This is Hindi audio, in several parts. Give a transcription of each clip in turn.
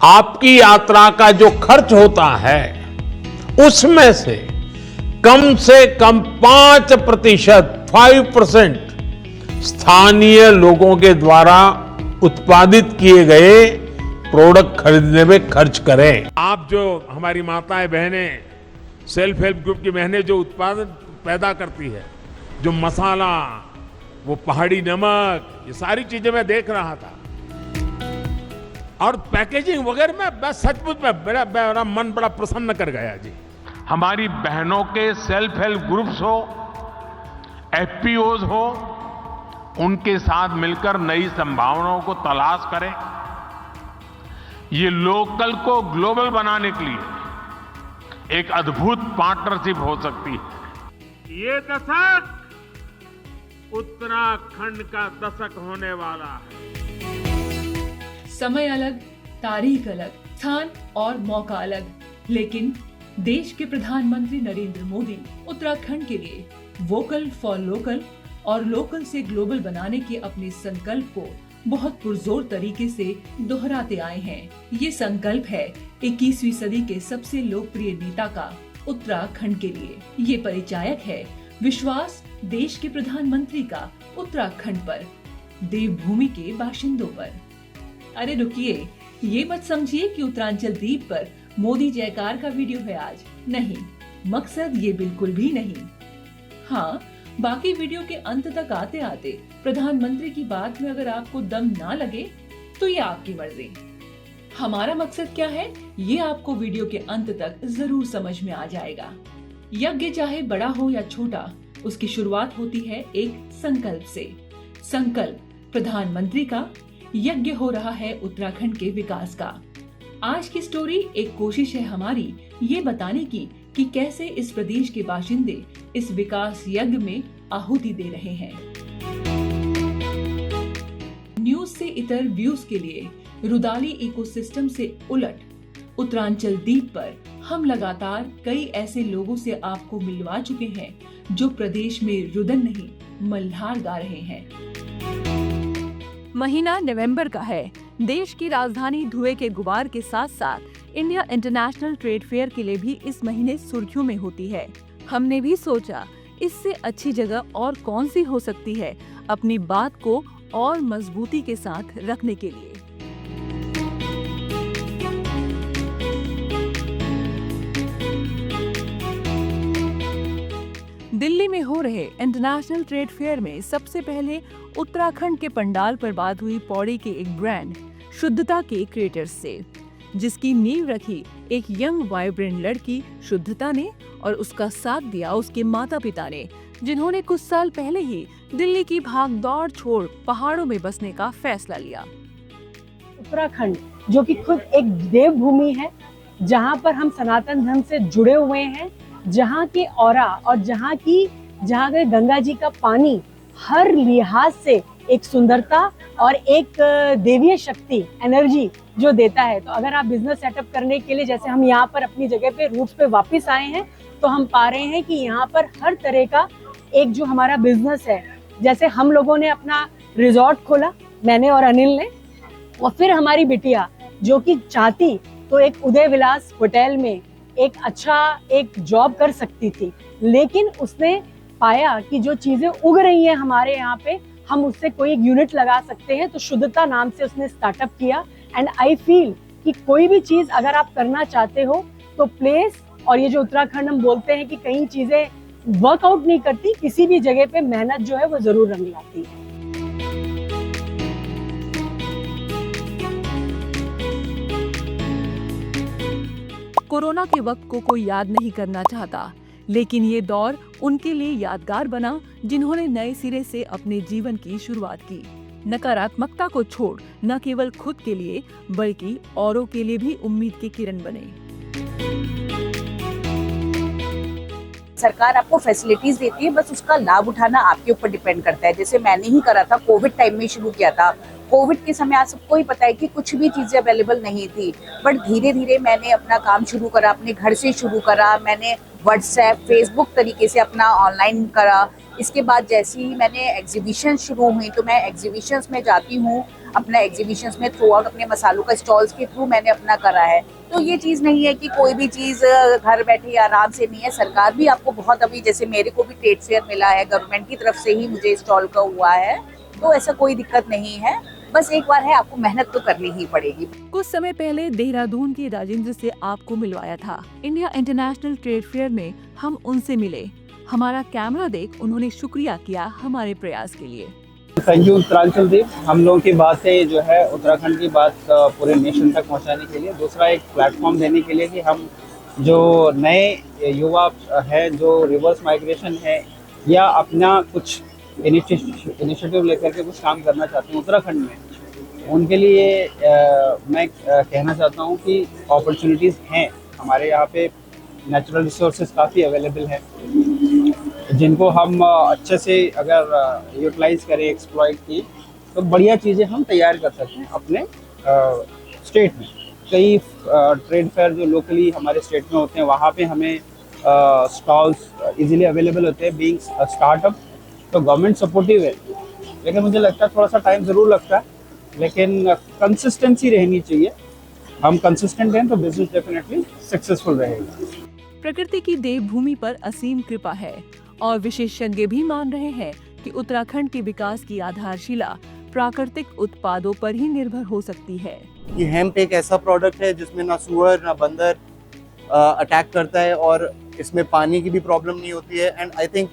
आपकी यात्रा का जो खर्च होता है उसमें से कम 5% स्थानीय लोगों के द्वारा उत्पादित किए गए प्रोडक्ट खरीदने में खर्च करें। आप जो हमारी माताएं बहनें सेल्फ हेल्प ग्रुप की बहनें जो उत्पादन पैदा करती है, जो मसाला, वो पहाड़ी नमक, ये सारी चीजें मैं देख रहा था और पैकेजिंग वगैरह में बस सचमुच में मेरा मन बड़ा प्रसन्न कर गया जी। हमारी बहनों के सेल्फ हेल्प ग्रुप्स हो, एफपीओज हो, उनके साथ मिलकर नई संभावनाओं को तलाश करें। ये लोकल को ग्लोबल बनाने के लिए एक अद्भुत पार्टनरशिप हो सकती है। ये दशक उत्तराखंड का दशक होने वाला है। समय अलग, तारीख अलग, स्थान और मौका अलग, लेकिन देश के प्रधानमंत्री नरेंद्र मोदी उत्तराखंड के लिए वोकल फॉर लोकल और लोकल से ग्लोबल बनाने के अपने संकल्प को बहुत पुरजोर तरीके से दोहराते आए हैं। ये संकल्प है 21वीं सदी के सबसे लोकप्रिय नेता का उत्तराखंड के लिए। ये परिचायक है विश्वास देश के प्रधानमंत्री का उत्तराखंड पर, देवभूमि के बाशिंदों पर। अरे रुकिए, ये मत समझिए कि उत्तरांचल द्वीप पर मोदी जयकार का वीडियो है आज। नहीं, मकसद ये बिल्कुल भी नहीं। हाँ, बाकी वीडियो के अंत तक आते आते प्रधानमंत्री की बात में अगर आपको दम ना लगे तो ये आपकी मर्जी। हमारा मकसद क्या है, ये आपको वीडियो के अंत तक जरूर समझ में आ जाएगा। यज्ञ चाहे बड़ा हो या छोटा, उसकी शुरुआत होती है एक संकल्प से। संकल्प प्रधानमंत्री का, यज्ञ हो रहा है उत्तराखंड के विकास का। आज की स्टोरी एक कोशिश है हमारी ये बताने की कि कैसे इस प्रदेश के बाशिंदे इस विकास यज्ञ में आहुति दे रहे हैं। न्यूज से इतर व्यूज के लिए रुदाली इकोसिस्टम से उलट उत्तरांचल द्वीप पर हम लगातार कई ऐसे लोगों से आपको मिलवा चुके हैं जो प्रदेश में रुदन नहीं मल्हार गा रहे हैं। महीना नवंबर का है। देश की राजधानी धुएं के गुबार के साथ साथ इंडिया इंटरनेशनल ट्रेड फेयर के लिए भी इस महीने सुर्खियों में होती है। हमने भी सोचा इससे अच्छी जगह और कौन सी हो सकती है अपनी बात को और मजबूती के साथ रखने के लिए। दिल्ली में हो रहे इंटरनेशनल ट्रेड फेयर में सबसे पहले उत्तराखंड के पंडाल पर बात हुई पौड़ी के एक ब्रांड शुद्धता के क्रिएटर्स से, जिसकी नींव रखी एक यंग वाइब्रेंट लड़की शुद्धता ने और उसका साथ दिया उसके माता पिता ने, जिन्होंने कुछ साल पहले ही दिल्ली की भागदौड़ छोड़ पहाड़ों में बसने का फैसला लिया। उत्तराखंड जो कि खुद एक देवभूमि है, जहाँ पर हम सनातन धर्म से जुड़े हुए हैं, जहाँ की ऑरा और जहाँ के गंगा जी का पानी हर लिहाज से एक सुंदरता और एक देवीय शक्ति एनर्जी जो देता है। तो अगर आप बिजनेस सेटअप करने के लिए, जैसे हम यहाँ पर अपनी जगह पे रूट्स पे वापस आए हैं, तो हम पा रहे हैं कि यहाँ पर हर तरह का एक जो हमारा बिजनेस है, जैसे हम लोगों ने अपना रिजॉर्ट खोला, मैंने और अनिल ने, और फिर हमारी बिटिया जो कि चाहती तो एक उदय विलास होटल में एक अच्छा एक जॉब कर सकती थी, लेकिन उसने पाया कि जो चीजें उग रही हैं हमारे यहाँ पे, हम उससे कोई एक यूनिट लगा सकते हैं। तो शुद्धता नाम से उसने स्टार्टअप किया। एंड आई फील कि कोई भी चीज अगर आप करना चाहते हो तो प्लेस, और ये जो उत्तराखंड हम बोलते हैं कि कई चीजें वर्कआउट नहीं करती, किसी भी जगह पे मेहनत जो है वो जरूर रंग लाती है। कोरोना के वक्त को कोई याद नहीं करना चाहता, लेकिन ये दौर उनके लिए यादगार बना जिन्होंने नए सिरे से अपने जीवन की शुरुआत की। नकारात्मकता को छोड़ न केवल खुद के लिए बल्कि औरों के लिए भी उम्मीद की किरण बने। सरकार आपको फैसिलिटीज देती है, बस उसका लाभ उठाना आपके ऊपर डिपेंड करता है। जैसे मैंने ही करा था, कोविड टाइम में शुरू किया था। कोविड के समय आप सबको ही पता है कि कुछ भी चीजें अवेलेबल नहीं थी, बट धीरे धीरे मैंने अपना काम शुरू करा, अपने घर से शुरू करा। मैंने व्हाट्सएप, फेसबुक तरीके से अपना ऑनलाइन करा। इसके बाद जैसे ही मैंने एग्जीबिशन शुरू हुई तो मैं एग्जीबिशंस में जाती हूँ, अपना एग्जीबिशंस में थ्रू आउट अपने मसालों का स्टॉल्स के थ्रू मैंने अपना करा है। तो ये चीज़ नहीं है कि कोई भी चीज़ घर बैठे या आराम से नहीं है, सरकार भी आपको बहुत, अभी जैसे मेरे को भी ट्रेड फेयर मिला है गवर्नमेंट की तरफ से ही, मुझे स्टॉल का हुआ है, तो ऐसा कोई दिक्कत नहीं है। बस एक बार है, आपको मेहनत तो करनी ही पड़ेगी। कुछ समय पहले देहरादून के राजेंद्र से आपको मिलवाया था। इंडिया इंटरनेशनल ट्रेड फेयर में हम उनसे मिले। हमारा कैमरा देख उन्होंने शुक्रिया किया हमारे प्रयास के लिए। थैंक यू उत्तरांचल देव, हम लोगों की बातें जो है उत्तराखंड की बात पूरे नेशन तक पहुंचाने के लिए, दूसरा एक प्लेटफॉर्म देने के लिए कि हम जो नए युवा है जो रिवर्स माइग्रेशन है या अपना कुछ इनिशिएटिव लेकर के कुछ काम करना चाहते हैं उत्तराखंड में, उनके लिए मैं कहना चाहता हूं कि अपॉर्चुनिटीज़ हैं हमारे यहाँ पे। नेचुरल रिसोर्सेज काफ़ी अवेलेबल हैं जिनको हम अच्छे से अगर यूटिलाइज करें, एक्सप्लॉइट की, तो बढ़िया चीज़ें हम तैयार कर सकते हैं अपने स्टेट में। कई ट्रेड फेयर जो लोकली हमारे स्टेट में होते हैं वहाँ पे हमें स्टॉल्स इजीली अवेलेबल होते हैं। बीइंग स्टार्टअप तो गवर्नमेंट सपोर्टिव है, लेकिन मुझे लगता है थोड़ा सा टाइम ज़रूर लगता है, लेकिन कंसिस्टेंसी रहनी चाहिए। हम कंसिस्टेंट हैं तो बिजनेस डेफिनेटली सक्सेसफुल रहेगा। प्रकृति की देवभूमि पर असीम कृपा है और विशेषज्ञ भी मान रहे हैं कि उत्तराखंड के विकास की आधारशिला प्राकृतिक उत्पादों पर ही निर्भर हो सकती है। ये हेम्प एक ऐसा प्रोडक्ट है जिसमें ना सुअर ना बंदर अटैक करता है और इसमें पानी की भी प्रॉब्लम नहीं होती है। एंड आई थिंक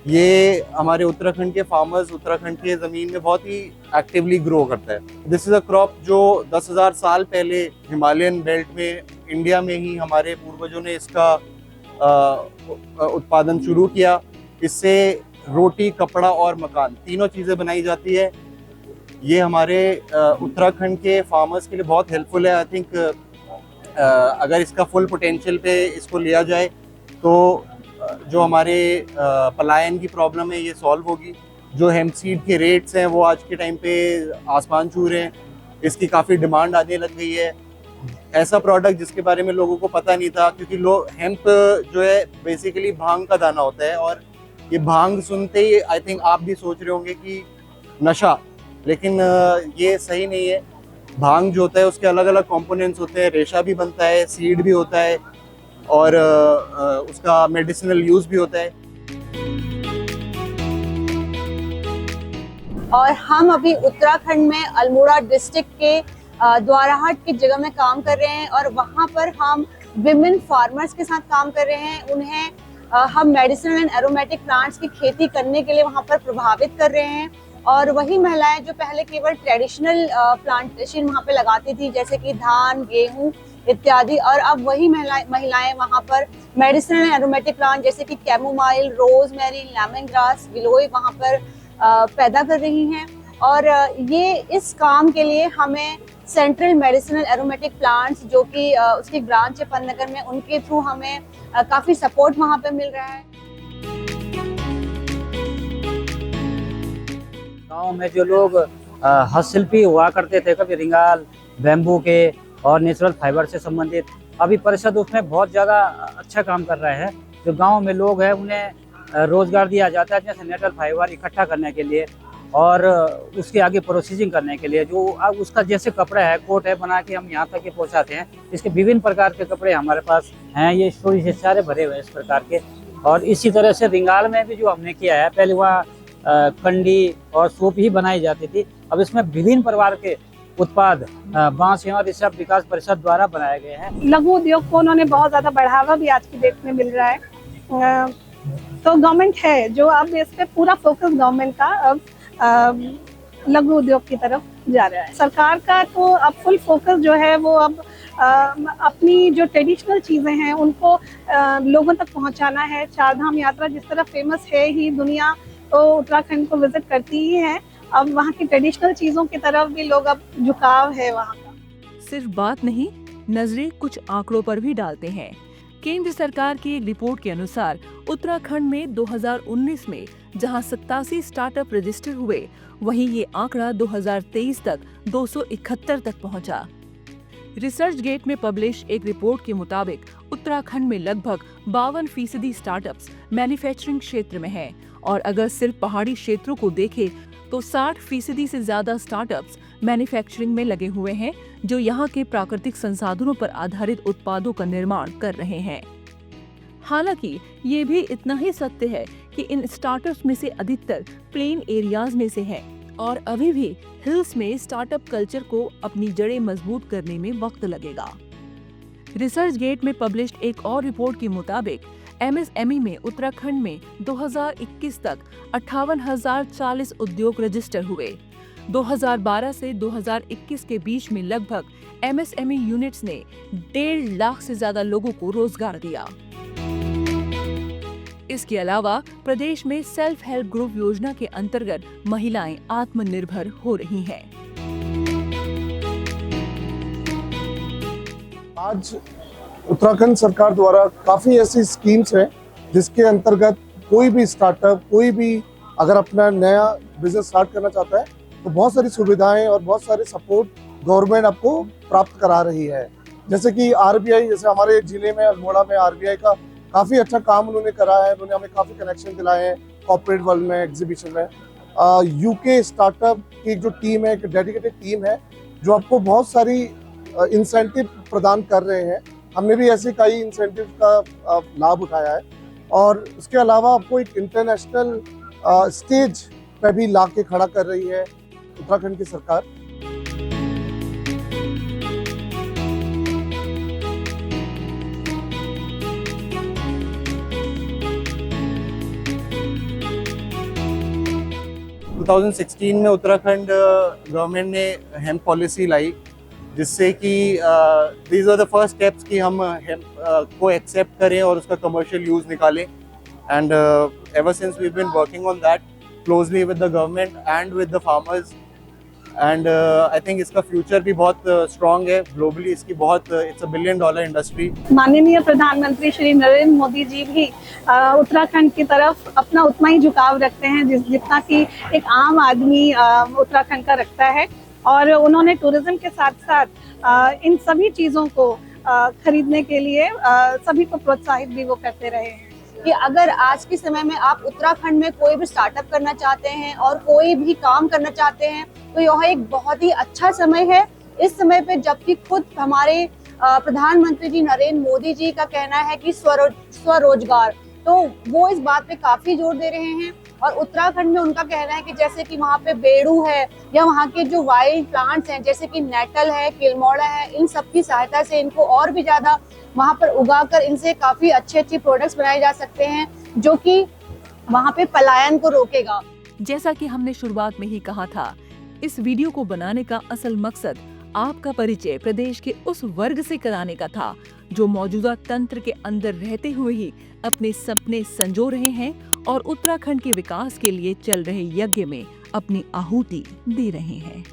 ये हमारे उत्तराखंड के फार्मर्स, उत्तराखंड के ज़मीन में बहुत ही एक्टिवली ग्रो करता है। दिस इज़ अ क्रॉप जो 10,000 साल पहले हिमालयन बेल्ट में, इंडिया में ही हमारे पूर्वजों ने इसका उत्पादन शुरू किया। इससे रोटी, कपड़ा और मकान तीनों चीज़ें बनाई जाती है। ये हमारे उत्तराखंड के फार्मर्स के लिए बहुत हेल्पफुल है। आई थिंक अगर इसका फुल पोटेंशियल पे इसको लिया जाए तो जो हमारे पलायन की प्रॉब्लम है ये सॉल्व होगी। जो हेम्प सीड के रेट्स हैं वो आज के टाइम पे आसमान छू रहे हैं, इसकी काफ़ी डिमांड आने लग गई है। ऐसा प्रोडक्ट जिसके बारे में लोगों को पता नहीं था, क्योंकि लोग हेम्प जो है बेसिकली भांग का दाना होता है, और ये भांग सुनते ही आई थिंक आप भी सोच रहे होंगे कि नशा, लेकिन ये सही नहीं है। भांग जो होता है उसके अलग अलग कंपोनेंट्स होते हैं, रेशा भी बनता है, सीड भी होता है और उसका मेडिसिनल यूज़ भी होता है। और हम अभी उत्तराखंड में अल्मोड़ा डिस्ट्रिक्ट के द्वाराहाट की जगह में काम कर रहे हैं और वहाँ पर हम विमेन फार्मर्स के साथ काम कर रहे हैं। उन्हें हम मेडिसिनल एंड एरोमेटिक प्लांट्स की खेती करने के लिए वहाँ पर प्रभावित कर रहे हैं। और वही महिलाएं जो पहले केवल ट्रेडिशनल प्लांटेशन वहाँ पे लगाती थी, जैसे कि धान, गेहूँ इत्यादि, और अब वही महिलाएं वहाँ पर मेडिसिनल एंड एरोमेटिक प्लांट जैसे कि कैमोमाइल, रोजमेरी, लेमन ग्रास, गिलोय वहाँ पर पैदा कर रही हैं। और ये इस काम के लिए हमें सेंट्रल मेडिसिनल एरोमेटिक प्लांट्स जो कि उसकी ब्रांच है पन्नगर में, उनके थ्रू हमें काफ़ी सपोर्ट वहाँ पे मिल रहा है। गाँव में जो लोग हस्तशिल्पी हुआ करते थे, कभी रिंगाल, बैम्बू के और नेचुरल फाइबर से संबंधित, अभी परिषद उसमें बहुत ज़्यादा अच्छा काम कर रहे हैं। जो गांव में लोग हैं उन्हें रोज़गार दिया जाता है, जैसे नेचुरल फाइबर इकट्ठा करने के लिए और उसके आगे प्रोसेसिंग करने के लिए। जो अब उसका जैसे कपड़ा है, कोट है, बना के हम यहाँ तक के पहुँचाते हैं। इसके विभिन्न प्रकार के कपड़े हमारे पास हैं, ये स्टोरी से सारे भरे हुए हैं इस प्रकार के। और इसी तरह से रिंगाल में भी जो हमने किया है, पहले वहाँ कंडी और सूप ही बनाई जाती थी, अब इसमें विभिन्न प्रकार के उत्पाद बांस और इस सब विकास परिषद द्वारा बनाए गए हैं। लघु उद्योग को उन्होंने बहुत ज्यादा बढ़ावा भी आज की डेट में मिल रहा है। तो गवर्नमेंट है जो अब इस पे पूरा फोकस गवर्नमेंट का अब लघु उद्योग की तरफ जा रहा है। सरकार का तो अब फुल फोकस जो है वो अब अपनी जो ट्रेडिशनल चीजें हैं उनको लोगों तक पहुंचाना है। चारधाम यात्रा जिस तरह फेमस है ही, दुनिया तो उत्तराखंड को विजिट करती ही है। अब वहाँ की ट्रेडिशनल चीजों की तरफ भी लोग अब झुकाव है वहाँ का। सिर्फ बात नहीं, नजरें कुछ आंकड़ों पर भी डालते हैं। केंद्र सरकार की एक रिपोर्ट के अनुसार उत्तराखंड में 2019 में जहां 87 स्टार्टअप रजिस्टर हुए, वहीं ये आंकड़ा 2023 तक 271 तक पहुंचा। रिसर्च गेट में पब्लिश एक रिपोर्ट के मुताबिक उत्तराखंड में लगभग 52% स्टार्टअप्स मैन्युफैक्चरिंग क्षेत्र में हैं और अगर सिर्फ पहाड़ी क्षेत्रों को देखें तो 60% से ज्यादा स्टार्टअप्स मैन्युफैक्चरिंग में लगे हुए हैं, जो यहाँ के प्राकृतिक संसाधनों पर आधारित उत्पादों का निर्माण कर रहे हैं। हालांकि ये भी इतना ही सत्य है कि इन स्टार्टअप्स में से अधिकतर प्लेन एरियाज में से हैं और अभी भी हिल्स में स्टार्टअप कल्चर को अपनी जड़ें मजबूत करने में वक्त लगेगा। रिसर्च गेट में पब्लिश्ड एक और रिपोर्ट के मुताबिक MSME में उत्तराखंड में 2021 तक 58,040 उद्योग रजिस्टर हुए। 2012 से 2021 के बीच में लगभग MSME यूनिट्स ने 1.5 लाख से ज्यादा लोगों को रोजगार दिया। इसके अलावा प्रदेश में सेल्फ हेल्प ग्रुप योजना के अंतर्गत महिलाएं आत्मनिर्भर हो रही हैं। आज उत्तराखंड सरकार द्वारा काफ़ी ऐसी स्कीम्स हैं जिसके अंतर्गत कोई भी स्टार्टअप, कोई भी अगर अपना नया बिजनेस स्टार्ट करना चाहता है तो बहुत सारी सुविधाएं और बहुत सारे सपोर्ट गवर्नमेंट आपको प्राप्त करा रही है। जैसे कि RBI, जैसे हमारे जिले में अल्मोड़ा में RBI का काफ़ी अच्छा काम उन्होंने करा है। उन्होंने हमें काफ़ी कनेक्शन दिलाए हैं कॉर्पोरेट वर्ल्ड में, एग्जीबिशन में। UK स्टार्टअप की जो टीम है, एक डेडिकेटेड टीम है जो आपको बहुत सारी इंसेंटिव प्रदान कर रहे हैं। हमने भी ऐसे कई इंसेंटिव का लाभ उठाया है और इसके अलावा आपको एक इंटरनेशनल स्टेज पे भी ला के खड़ा कर रही है उत्तराखंड की सरकार। uh, 2016 में उत्तराखंड गवर्नमेंट ने हेम्प पॉलिसी लाई, जिससे कि these are the first steps कि हम हेम्प को एक्सेप्ट करें और उसका कमर्शियल यूज़ निकालें। And ever since we been working on that closely with the government and with the farmers. And I think इसका फ्यूचर भी बहुत स्ट्रॉन्ग है ग्लोबली। इसकी बहुत इट्स $1 बिलियन इंडस्ट्री। माननीय प्रधानमंत्री श्री नरेंद्र मोदी जी भी उत्तराखंड की तरफ अपना उतना ही झुकाव रखते हैं जितना कि एक आम आदमी उत्तराखंड का रखता है। और उन्होंने टूरिज्म के साथ साथ इन सभी चीज़ों को खरीदने के लिए सभी को प्रोत्साहित भी वो करते रहे हैं। कि अगर आज के समय में आप उत्तराखंड में कोई भी स्टार्टअप करना चाहते हैं और कोई भी काम करना चाहते हैं तो यह एक बहुत ही अच्छा समय है। इस समय पे जबकि खुद हमारे प्रधानमंत्री जी नरेंद्र मोदी जी का कहना है कि स्वरोजगार, तो वो इस बात पे काफी जोर दे रहे हैं। और उत्तराखंड में उनका कहना है कि जैसे कि वहाँ पे बेड़ू है या वहाँ के जो वाइल्ड प्लांट्स हैं जैसे कि नेटल है, किलमोड़ा है, इन सब की सहायता से इनको और भी ज्यादा वहाँ पर उगाकर इनसे काफी अच्छे प्रोडक्ट्स बनाए जा सकते हैं जो कि वहाँ पे पलायन को रोकेगा। जैसा कि हमने शुरुआत में ही कहा था, इस वीडियो को बनाने का असल मकसद आपका परिचय प्रदेश के उस वर्ग से कराने का था जो मौजूदा तंत्र के अंदर रहते हुए ही अपने सपने संजो रहे हैं और उत्तराखंड के विकास के लिए चल रहे यज्ञ में अपनी आहुति दे रहे हैं।